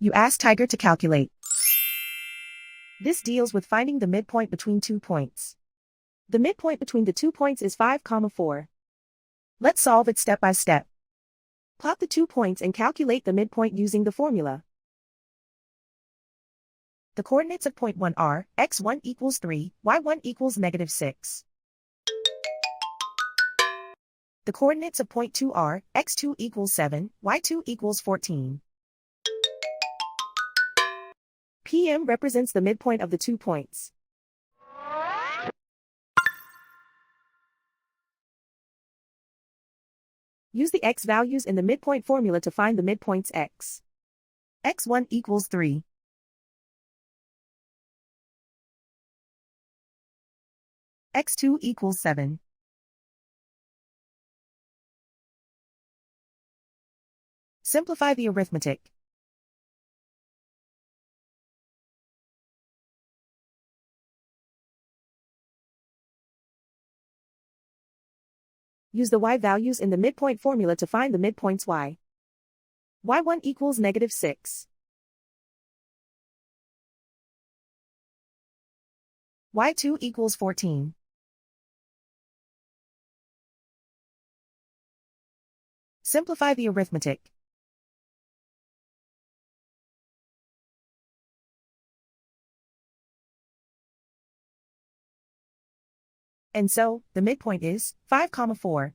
You ask Tiger to calculate. This deals with finding the midpoint between 2 points. The midpoint between the 2 points is 5, 4. Let's solve it step by step. Plot the 2 points and calculate the midpoint using the formula. The coordinates of point 1 are x1 equals 3, y1 equals -6. The coordinates of point 2 are x2 equals 7, y2 equals 14. PM represents the midpoint of the 2 points. Use the x values in the midpoint formula to find the midpoints x. x1 equals 3. x2 equals 7. Simplify the arithmetic. Use the y values in the midpoint formula to find the midpoints y. y1 equals -6. y2 equals 14. Simplify the arithmetic. And so, the midpoint is 5, 4.